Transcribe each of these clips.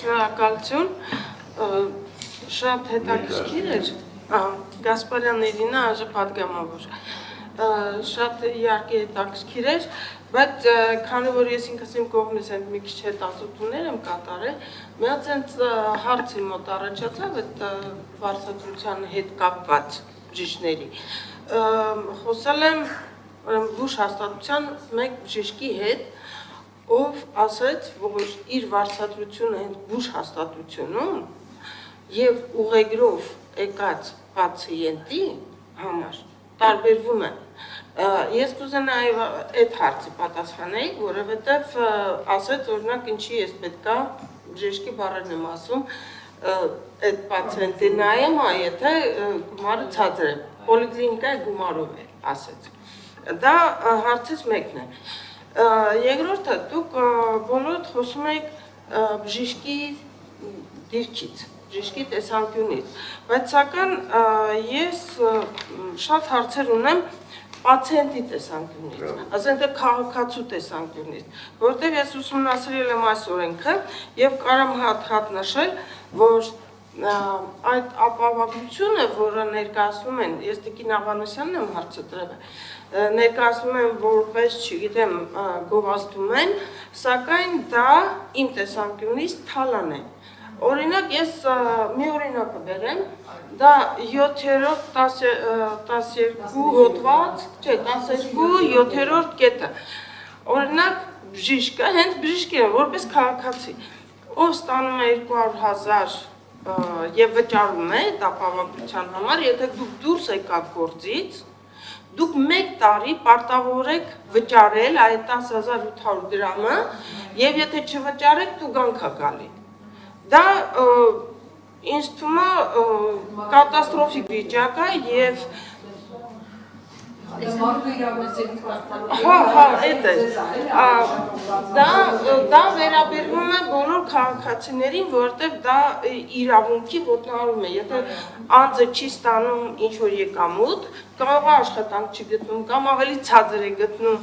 Շնորհակալություն, շատ հետաքրքիր էր, Գասպարյան Իրինա այժմ պատգամավոր, շատ իհարկե հետաքրքիր էր, բայց քանի որ ես ինքս իմ կողմից եմ մի քիչ հետազոտություններ եմ կատարել, մի հատ այնց հարց իմ մոտ առաջացավ այդ վարչատրության հետ կապված բժիշկների, խոսել եմ բուժ հաստատության մեկ բժշկի հետ, ով ասաց, որ իր վարչատրությունը հենց բուժ հաստատությունում և ուղեգրով եկած պացիենտի համար տարբերվում են։ Ես կուզենայի այդ հարցի պատասխանել, որովհետև ասաց, օրինակ, ինչի ես պետքա բժշկի բառերն եմ ասում, այդ պացիենտի նայեմ, եթե գումարը ցածր է, պոլիկլինիկայի գումարով է, ասաց։ Դա հարցից մեկն է։ Երկրորդը, դուք բոլորդ խոսում եք բժշկի դիրքից, բժշկի տեսանկյունից, բայց սակայն ես շատ հարցեր ունեմ պացիենտի տեսանկյունից, ասենք թե քաղաքացու տեսանկյունից, որտեղ ես ուսումնասիրել եմ այս օրենքը և կարամ հատ նշել, որ այդ ապահովությունը, որը ներկայացնում են, ես Տիկին Ավանեսյանն եմ հարցը տվել, ներկայացնում են որպես, չգիտեմ, գովազդում են, սակայն դա իմ տեսանկյունից թալան է։ Օրինակ, ես մի օրինակը բերեմ, դա 7-րդ 12 հոդված, չէ, 12-7-րդ կետը։ Օրինակ, բժիշկը, հենց բժիշկը է, որպես քաղաքացի, ով ստանում է 200,000 և վճարում է ապահովության համար, եթե դուք դուրս եկաք գործից, դուք մեկ տարի պարտավոր եք վճարել այդ 10,800 դրամը և եթե չվճարեք, դու գանք է գալի։ Դա ինձ թվում է կատաստրոֆիկ վիճակ է և էդ է, դա վերաբերվում է բոլոր քաղաքացիներին, որովհետև դա իրավունքի ոտնահարում է, եթե անձը չի ստանում ինչ-որ եկամուտ, կարող է աշխատանք չի գտնում, կամ ավելի ցածր է գտնում,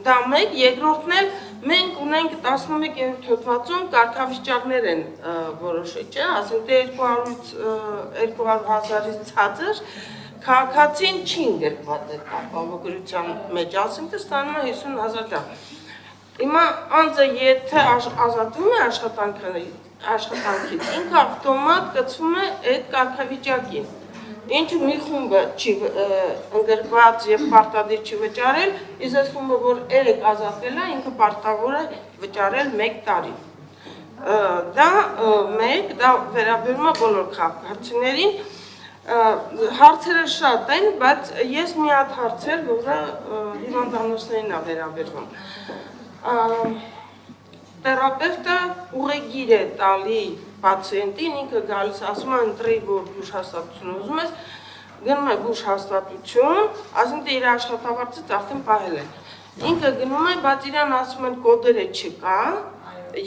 դա մեկ, երկրորդն էլ մենք ունենք 11-րդ հոդվածում կարգավիճակներ են որոշել, չէ, ասենք թե 200,000-ից ցածր քաղաքացին չի ընդգրկված այդ ապահովագրության մեջ, ասենք թե ստանում է 50,000 դրամ։ Հիմա անձը եթե ազատվում է աշխատանքից, ինքը ավտոմատ կցվում է այդ կարգավիճակին։ Ինչու մի խումբը չի ընդգրկված և պարտադիր չի վճարել, իսկ այս խումբը, որ երեք ազատվել է, ինքը պարտավոր է վճարել մեկ տարի։ Դա մեկ, դա վերաբերում է բոլոր քաղաքացիներին, հարցերը շատ են, բայց ես մի հատ հարցեր, որը հիվանդանոցներին է վերաբերվում։ Թերապևտը ուղեգիր է տալի պացիենտին, ինքը գալիս ասում է ընտրի, որ բուժ հաստատություն ուզում ես, գնում է բուժ հաստատություն, ասենք թե իր աշխատավարձից արդեն պահել են։ Ինքը գնում է, բայց իրան ասում են կոդերը չկա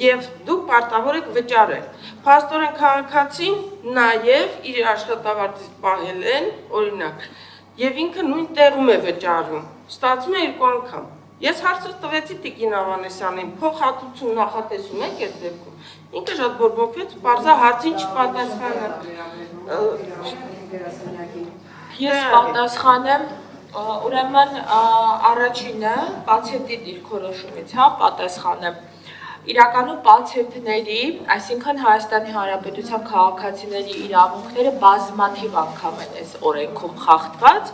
և դուք պարտավոր եք վճարել։ Փաստորեն քաղաքացին նաև իր աշխատավարձից պահել են, օրինակ, և ինքը նույն տեղում է վճարում, ստացվում է 2 անգամ։ Ես հարցը տվեցի Տիկին Ավանեսյանին, փոխհատուցում նախատեսում եք այդ դեպքում։ Ինքը շատ բորբոքվեց, պարզա հարցին չպատասխանը։ Ես պատասխանեմ, ուրեմն առաջինը պացիենտի դիրքորոշումից, պատասխանեմ։ Իրականում պացիենտների, այսինքն Հայաստանի Հանրապետության քաղաքացիների իրավունքները բազմաթիվ անգամ են այս օրենքում խախտված։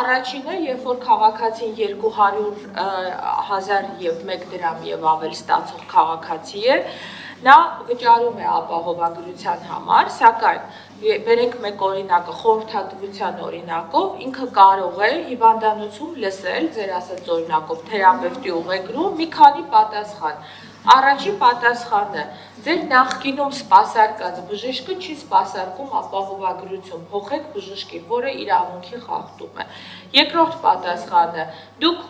Առաջինը, երբ որ քաղաքացին 200,000 և 1 դրամ և ավել ստացող քաղաքացի է, նա վճարում է ապահովագրության համար, սակայն բերենք մեկ օրինակը, խորհրդատվության օրինակով, ինքը կարող է հիվանդանոցում լսել, ձեր ասած օրինակով, թերապևտի ուղեգրում մի քանի պատասխան։ Առաջին պատասխանը, ձեր նախկինում սպասարկած բժիշկը չի սպասարկում ապահովագրություն, փոխեք բժշկին, որը իրավունքի խախտում է։ Երկրորդ պատասխանը, դուք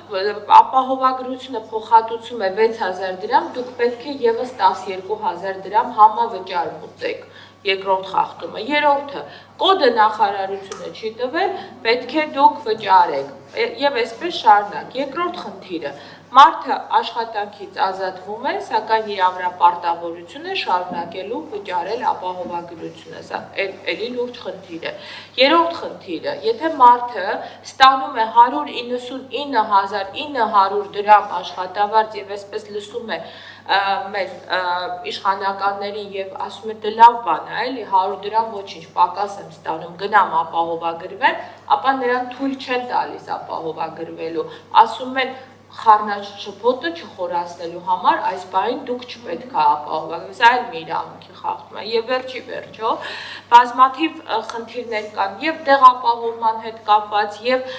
ապահովագրությունը փոխհատուցում է 6,000 դրամ, դուք պետք է ևս 12,000 դրամ համավճար մուծեք։ Երկրորդ խախտումը։ Երրորդը, կոդը նախարարությունը չի տվել, պետք է դուք վճարեք։ Եվ այսպես շարունակ։ Երկրորդ խնդիրը, Մարդը աշխատանքից ազատվում է, սակայն իր վրա պարտավորություն է շարունակելու վճարել ապահովագրությունը, սա էլի լուրջ խնդիր է։ Երրորդ խնդիրը, եթե մարդը ստանում է 199.900 դրամ աշխատավարձ եւ այսպես լսում է մեր իշխանականներին եւ ասում է դե լավ բան է, էլի 100 դրամ ոչինչ, պակաս եմ ստանում, գնամ ապահովագրվեմ, ապա նրան թույլ չեն տալիս ապահովագրվելու, ասում են խառնած շփոթը չխորացնելու համար այս բանին դուք չպետք է ապահովագրվեք, սա այլ մի իրավունքի խախտում է եւ վերջի վերջո բազմաթիվ խնդիրներ կան եւ տեղապահովման հետ կապված եւ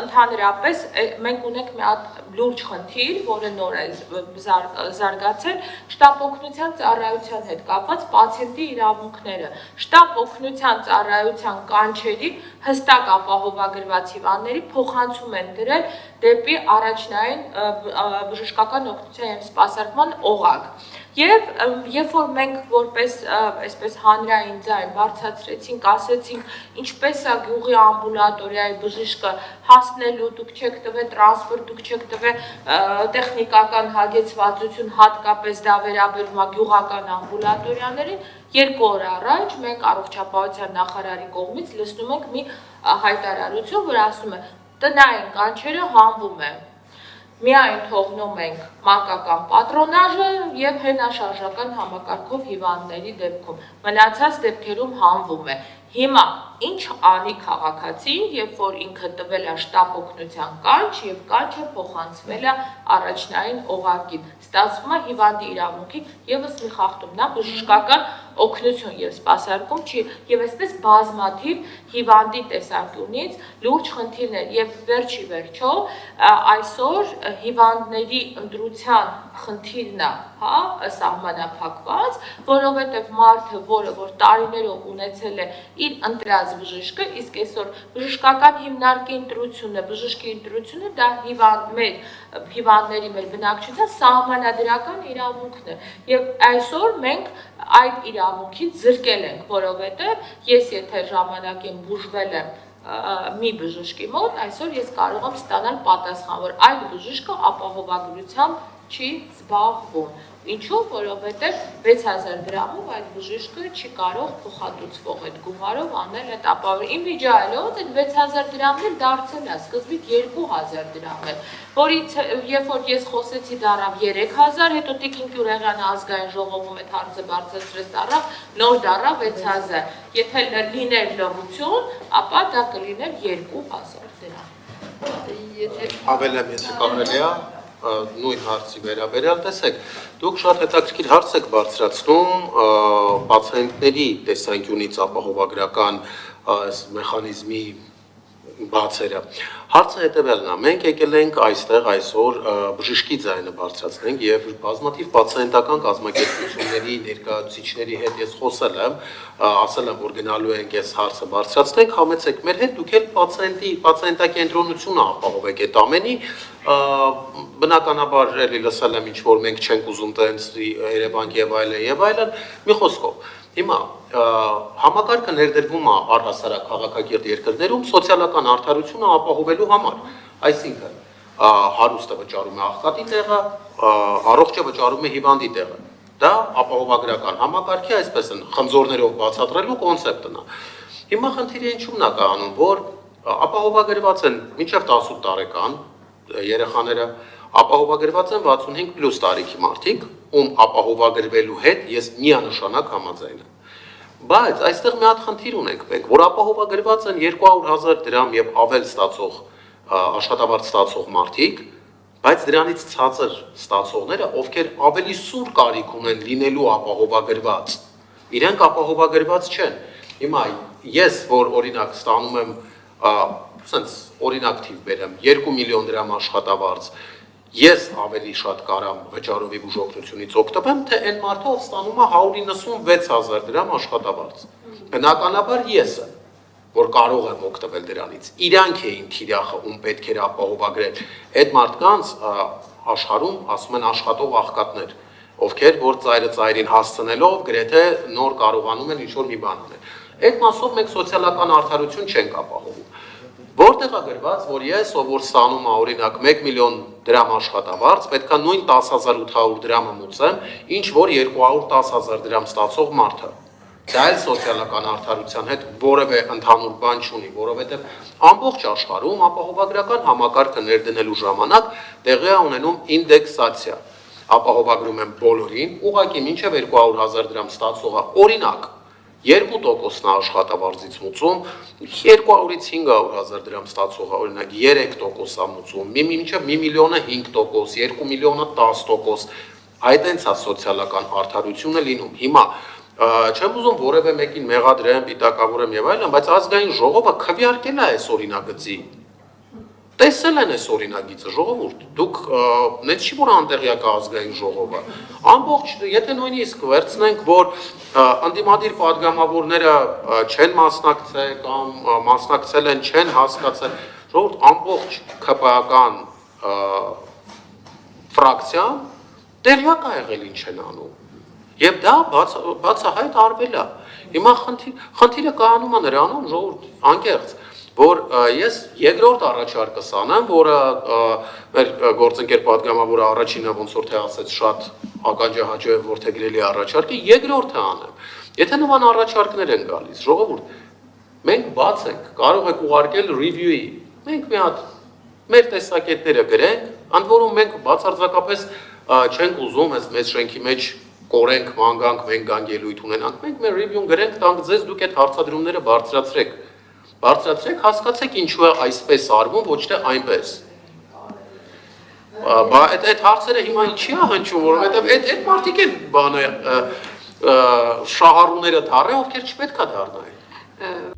ընդհանրապես մենք ունենք մի հատ լուրջ խնդիր, որը նոր է զարգացել շտապ օգնության ծառայության հետ կապված պացիենտի իրավունքները շտապ օգնության ծառայության կանչերի հստակ ապահովագրված հիվանդների փոխանցում են դրել դեպի առաջնային բժշկական օգնության եւ սպասարկման օղակ։ Եվ երբ որ մենք որպես այսպես հանրային ձայն բարձրացրեցինք, ասեցինք, ինչպես է գյուղի ամբուլատորիայի բժիշկը հասնելու, դուք չեք տվել տրանսպորտ, դուք չեք տվել տեխնիկական հագեցվածություն, հատկապես դա վերաբերում է գյուղական ամբուլատորիաներին, 2 օր առաջ մենք առողջապահության նախարարի կողմից լսնում ենք մի հայտարարություն, որ ասում է տնային կանչերը հանվում են, միայն թողնում ենք մանկական պատրոնաժը եւ հենաշարժական համակարգով հիվանդների դեպքում, մնացած դեպքերում հանվում է։ Հիմա ինչ անի քաղաքացին, երբ որ ինքը տվել է շտապ օգնության կանչ եւ կանչը փոխանցվել է առաջնային օղակին, ստացվում է հիվանդի իրավունքի եւս մի խախտում, նա բժշկական օգնություն եւ սպասարկում չի եւ այսպես բազմաթիվ հիվանդի տեսանկյունից լուրջ խնդիրներ եւ վերջի վերջո այսօր հիվանդների ընտրության խնդիրն է, հա, սահմանափակված, որովհետեւ մարդը, որ տարիներով ունեցել է իր ընտրած բժիշկը, իսկ այսօր բժշկական հիմնարկի ընտրությունը, բժշկի ընտրությունը դա հիվանդների մեր բնակչության սահմանադրական իրավունքն է եւ այսօր մենք այդ իրավունքից զրկել ենք, որովհետև ես եթե ժամանակին բուժվել եմ մի բժշկի մոտ, այսօր ես կարող եմ ստանալ պատասխան, որ այդ բժիշկը ապահովագրությամբ չի զբաղվում։ Ինչու՞, որովհետև 6000 դրամով այդ բժիշկը չի կարող փոխհատուցվող այդ գումարով անել այդ ապահովությունը։ Իմ վիճահայլոց այդ 6000 դրամն էլ դարձել է սկզբից 2000 դրամ է, որից երբ որ ես խոսեցի դառավ 3000, հետո Տիկին Գյուրեղյանը ազգային ժողովում այդ հարցը բարձրացրեց դառավ, նոր դառավ 6000։ Եթե լիներ լրություն, ապա դա կլիներ 2000 դրամ։ Ավելեմ, եթե կարելի է նույն հարցի վերաբերյալ տեսեք, դուք շատ հետաքրքիր հարց եք բարձրացնում պացիենտների տեսանկյունից ապահովագրական մեխանիզմի բացերը։ Հարցը հետևյալն է, մենք եկել ենք այստեղ այսօր բժշկի ձայնը բարձրացնենք եւ բազմաթիվ պացիենտական կազմակերպությունների ներկայացուցիչների հետ ես խոսել եմ, ասել եմ, որ գնալու ենք այս հարցը բարձրացնենք, համեցեք մեր հետ, դուք էլ պացիենտակենտրոնությունը ապահովեք այդ ամենի, բնականաբար էլի լսել եմ ինչ որ մենք չենք ուզում տենց Երևան եւ այլն, մի խոսքով Հիմա համակարգը ներդրվում է առհասարակ քաղաքակիրթ երկրներում սոցիալական արդարությունը ապահովելու համար, այսինքն հարուստը վճարում է աղքատի տեղը, առողջը վճարում է հիվանդի տեղը։ Դա ապահովագրական համակարգի այսպես են խնձորներով բացատրելու կոնցեպտն է։ Հիմա խնդիրը ինչու՞մն է կանում, որ ապահովագրված են մինչև 18 տարեկան երեխաները, ապահովագրված են 65+ տարիքի մարդիկ, ում ապահովագրվելու հետ ես միանշանակ համաձայն եմ։ Բայց այստեղ մի հատ խնդիր ունենք մենք, որ ապահովագրված են 200,000 դրամ եւ ավել ստացող աշխատավարձ ստացող մարդիկ, բայց դրանից ցածր ստացողները, ովքեր ավելի սուր կարիք ունեն լինելու ապահովագրված, իրենք ապահովագրված չեն։ Հիմա ես, որ օրինակ ստանում եմ, ասենց օրինակ թիվ բերեմ, 2 միլիոն դրամ աշխատավարձ, ես ավելի շատ կարամ վճարովի բուժօգնությունից օգտվեմ, թե այն մարդը, ով ստանում է 196,000 դրամ աշխատավարձ։ Բնականաբար ես եմ, որ կարող եմ օգտվել դրանից։ Իրանք էին թիրախը, ում պետք էր ապահովագրել։ Այդ մարդկանց աշխարհում ասում են աշխատող աղքատներ, ովքեր որ ծայրը ծայրին հասցնելով գրեթե նոր կարողանում են ինչ-որ մի բան անել։ Այդ մասով մենք սոցիալական արդարություն չենք ապահովում։ Որտեղ է գրված, որ ես, ով որ ստանում է օրինակ 1 միլիոն դրամ աշխատավարձ, պետքա նույն 10800 դրամը մուծեմ, ինչ որ 210,000 դրամ ստացող մարդը։ Դա էլ սոցիալական արդարության հետ որևէ ընդհանուր բան չունի, որովհետև ամբողջ աշխարհում ապահովագրական համակարգը ներդնելու ժամանակ տեղի է ունենում ինդեքսացիա։ Ապահովագրում են բոլորին, ուղղակի մինչև 200,000 դրամ ստացողը, օրինակ 2%-ն է աշխատավարձից մուծում, 200-ից 500,000 դրամ ստացողը, օրինակ 3% է մուծում, մինչև 1 միլիոնը 5%, 2 միլիոնը 10%, այդտենց է սոցիալական արդարությունը լինում։ Հիմա չեմ ուզում որևէ մեկին մեղադրեմ, պիտակավորեմ եւ այլն, բայց ազգային ժողովը քվեարկել է այս օրինագծի։ Տեսել են այս օրինագիծը, ժողովուրդ, դուք նենց չի որ անտեղյակ է ազգային ժողովը։ Ամբողջ, եթե նույնիսկ վերցնենք, որ ընդդիմադիր падգամավորները չեն մասնակցել կամ մասնակցել են, չեն հասկացել, ժողովուրդ, ամբողջ ԿՊԱ-ական ֆրակցիան տեղյակ է եղել ինչ են անում։ Եվ դա բացահայտ արվել է։ Հիմա խնդիրը կայանում է նրանում, ժողովուրդ, անկեղծ, որ ես երկրորդ առաջարկս անեմ, որը մեր գործընկեր падգամավորը առաջինը ոնց որ թե ասեց շատ ականջահաճո է որդեգրելի առաջարկ է, երկրորդը անեմ։ Եթե նման առաջարկներ են գալիս, ժողովուրդ, մենք բաց ենք, կարող եք ուղարկել review-ի։ Մենք մի հատ մեր տեսակետները գրենք, ընդ որում մենք բացարձակապես չենք ուզում մեծ շենքի մեջ կորենք, մանգանք, մենք գանք ելույթ ունենանք, մենք մեր review-ն գրենք, տանք ձեզ, դուք այդ հարցադրումները բարձրացրեք, հասկացեք ինչու է այսպես արվում, ոչ թե այնպես։ Այդ հարցերը հիմա ինչի է հնչում, որովհետև այդ մարդիկ են շահառուները դառը, ովքեր չպետք է դառնային։